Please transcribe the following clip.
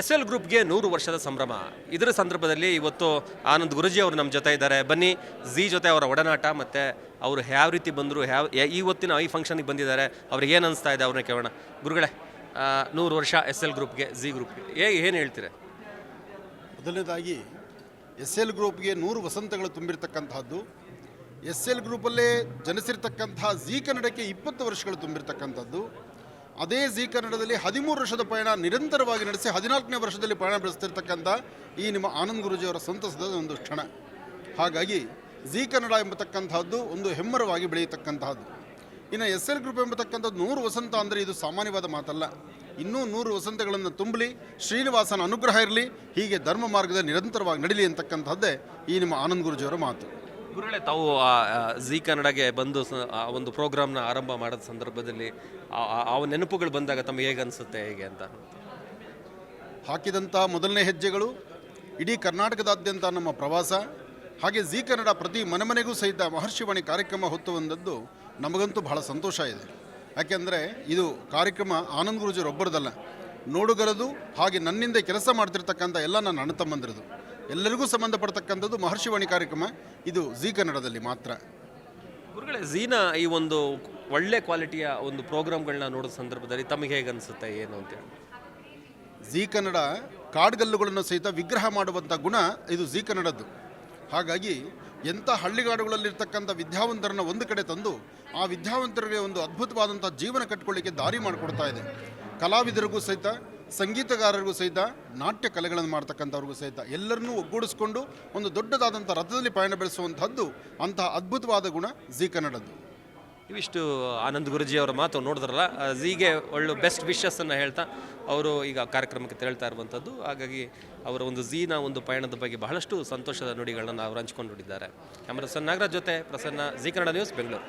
SL ಗ್ರೂಪ್ಗೆ 100 ವರ್ಷದ ಸಂಭ್ರಮ. ಇದರ ಸಂದರ್ಭದಲ್ಲಿ ಇವತ್ತು ಆನಂದ್ ಗುರೂಜಿ ಅವರು ನಮ್ಮ ಜೊತೆ ಇದ್ದಾರೆ. ಬನ್ನಿ ಝೀ ಜೊತೆ ಅವರ ಒಡನಾಟ ಮತ್ತು ಅವರು ಯಾವ ರೀತಿ ಬಂದರು, ಇವತ್ತಿನ ಈ ಫಂಕ್ಷನಿಗೆ ಬಂದಿದ್ದಾರೆ, ಅವ್ರಿಗೆ ಏನು ಅನಿಸ್ತಾ ಇದೆ ಅವ್ರನ್ನ ಕೇಳೋಣ. ಗುರುಗಳೇ, 100 ವರ್ಷ SL ಗ್ರೂಪ್ಗೆ, ಝೀ ಗ್ರೂಪ್ಗೆ ಏನು ಹೇಳ್ತೀರಾ? ಮೊದಲನೇದಾಗಿ SL ಗ್ರೂಪ್ಗೆ 100 ವಸಂತಗಳು ತುಂಬಿರ್ತಕ್ಕಂಥದ್ದು. SL ಗ್ರೂಪಲ್ಲೇ ಜನಿಸಿರ್ತಕ್ಕಂಥ ಝೀ ಕನ್ನಡಕ್ಕೆ 20 ವರ್ಷಗಳು ತುಂಬಿರ್ತಕ್ಕಂಥದ್ದು. ಅದೇ ಝೀ ಕನ್ನಡದಲ್ಲಿ 13 ವರ್ಷದ ಪಯಣ ನಿರಂತರವಾಗಿ ನಡೆಸಿ 14ನೇ ವರ್ಷದಲ್ಲಿ ಪಯಣ ಬೆಳೆಸ್ತಿರ್ತಕ್ಕಂಥ ಈ ನಿಮ್ಮ ಆನಂದ್ ಗುರೂಜಿಯವರ ಸಂತಸದ ಒಂದು ಕ್ಷಣ. ಹಾಗಾಗಿ ಝೀ ಕನ್ನಡ ಎಂಬತಕ್ಕಂಥದ್ದು ಒಂದು ಹೆಮ್ಮರವಾಗಿ ಬೆಳೆಯತಕ್ಕಂತಹದ್ದು. ಇನ್ನು SL ಗ್ರೂಪ್ ಎಂಬತಕ್ಕಂಥದ್ದು 100 ವಸಂತ ಅಂದರೆ ಇದು ಸಾಮಾನ್ಯವಾದ ಮಾತಲ್ಲ. ಇನ್ನೂ 100 ವಸಂತಗಳನ್ನು ತುಂಬಲಿ, ಶ್ರೀನಿವಾಸನ ಅನುಗ್ರಹ ಇರಲಿ, ಹೀಗೆ ಧರ್ಮ ಮಾರ್ಗದಲ್ಲಿ ನಿರಂತರವಾಗಿ ನಡೀಲಿ ಅಂತಕ್ಕಂಥದ್ದೇ ಈ ನಿಮ್ಮ ಆನಂದ್ ಗುರೂಜಿಯವರ ಮಾತು. ಗುರುಗಳೇ, ತಾವು ಝೀ ಕನ್ನಡಗೆ ಬಂದು ಒಂದು ಪ್ರೋಗ್ರಾಮ್ನ ಆರಂಭ ಮಾಡಿದ ಸಂದರ್ಭದಲ್ಲಿ ಆ ನೆನಪುಗಳು ಬಂದಾಗ ತಮಗೆ ಹೇಗೆ ಅನಿಸುತ್ತೆ, ಹೇಗೆ ಅಂತ? ಹಾಕಿದಂಥ ಮೊದಲನೇ ಹೆಜ್ಜೆಗಳು, ಇಡೀ ಕರ್ನಾಟಕದಾದ್ಯಂತ ನಮ್ಮ ಪ್ರವಾಸ, ಹಾಗೆ ಝೀ ಕನ್ನಡ ಪ್ರತಿ ಮನೆಮನೆಗೂ ಸಹಿತ ಮಹರ್ಷಿವಾಣಿ ಕಾರ್ಯಕ್ರಮ ಹೊತ್ತು ಬಂದದ್ದು ನಮಗಂತೂ ಬಹಳ ಸಂತೋಷ ಇದೆ. ಯಾಕೆಂದರೆ ಇದು ಕಾರ್ಯಕ್ರಮ ಆನಂದ್ ಗುರೂಜಿಯವರೊಬ್ಬರದಲ್ಲ, ನೋಡುಗರದು, ಹಾಗೆ ನನ್ನಿಂದ ಕೆಲಸ ಮಾಡ್ತಿರ್ತಕ್ಕಂಥ ಎಲ್ಲ ನನ್ನ ಅಣ್ಣ ತಮ್ಮಂದಿರದು, ಎಲ್ಲರಿಗೂ ಸಂಬಂಧಪಡ್ತಕ್ಕಂಥದ್ದು ಮಹರ್ಷಿವಾಣಿ ಕಾರ್ಯಕ್ರಮ. ಇದು ಝೀ ಕನ್ನಡದಲ್ಲಿ ಮಾತ್ರ. ಗುರುಗಳೇ, ಝೀನ ಈ ಒಂದು ಒಳ್ಳೆ ಕ್ವಾಲಿಟಿಯ ಒಂದು ಪ್ರೋಗ್ರಾಮ್ಗಳನ್ನ ನೋಡೋ ಸಂದರ್ಭದಲ್ಲಿ ತಮಗೆ ಹೇಗೆ ಅನಿಸುತ್ತೆ, ಏನು ಅಂತೇಳಿ? ಝೀ ಕನ್ನಡ ಕಾಡ್ಗಲ್ಲುಗಳನ್ನು ಸಹಿತ ವಿಗ್ರಹ ಮಾಡುವಂಥ ಗುಣ ಇದು ಝೀ ಕನ್ನಡದ್ದು. ಹಾಗಾಗಿ ಎಂಥ ಹಳ್ಳಿಗಾಡುಗಳಲ್ಲಿರ್ತಕ್ಕಂಥ ವಿದ್ಯಾವಂತರನ್ನು ಒಂದು ಕಡೆ ತಂದು ಆ ವಿದ್ಯಾವಂತರಿಗೆ ಒಂದು ಅದ್ಭುತವಾದಂಥ ಜೀವನ ಕಟ್ಟಿಕೊಳ್ಳಿಕ್ಕೆ ದಾರಿ ಮಾಡಿಕೊಡ್ತಾ ಇದೆ. ಕಲಾವಿದರಿಗೂ ಸಹಿತ, ಸಂಗೀತಗಾರರಿಗೂ ಸಹಿತ, ನಾಟ್ಯ ಕಲೆಗಳನ್ನು ಮಾಡ್ತಕ್ಕಂಥವ್ರಿಗೂ ಸಹಿತ ಎಲ್ಲರನ್ನೂ ಒಗ್ಗೂಡಿಸ್ಕೊಂಡು ಒಂದು ದೊಡ್ಡದಾದಂಥ ರಥದಲ್ಲಿ ಪಯಣ ಬೆಳೆಸುವಂಥದ್ದು ಅಂತಹ ಅದ್ಭುತವಾದ ಗುಣ ಝೀ ಕನ್ನಡದ್ದು. ಇವಿಷ್ಟು ಆನಂದ್ ಗುರೂಜಿ ಅವರ ಮಾತು ನೋಡಿದ್ರಲ್ಲ. ಝೀಗೆ ಒಳ್ಳೆ ಬೆಸ್ಟ್ ವಿಶಸ್ಸನ್ನು ಹೇಳ್ತಾ ಅವರು ಈಗ ಕಾರ್ಯಕ್ರಮಕ್ಕೆ ತೆರಳ್ತಾ ಇರುವಂಥದ್ದು. ಹಾಗಾಗಿ ಅವರ ಒಂದು ಝೀನ ಒಂದು ಪಯಣದ ಬಗ್ಗೆ ಬಹಳಷ್ಟು ಸಂತೋಷದ ನುಡಿಗಳನ್ನ ಅವರು ಹಂಚ್ಕೊಂಡಿದ್ದಾರೆ. ಕ್ಯಾಮರಾ ಪರ್ಸನ್ ನಾಗರಾಜ್ ಜೊತೆ ಪ್ರಸನ್ನ, ಝೀ ಕನ್ನಡ ನ್ಯೂಸ್, ಬೆಂಗಳೂರು.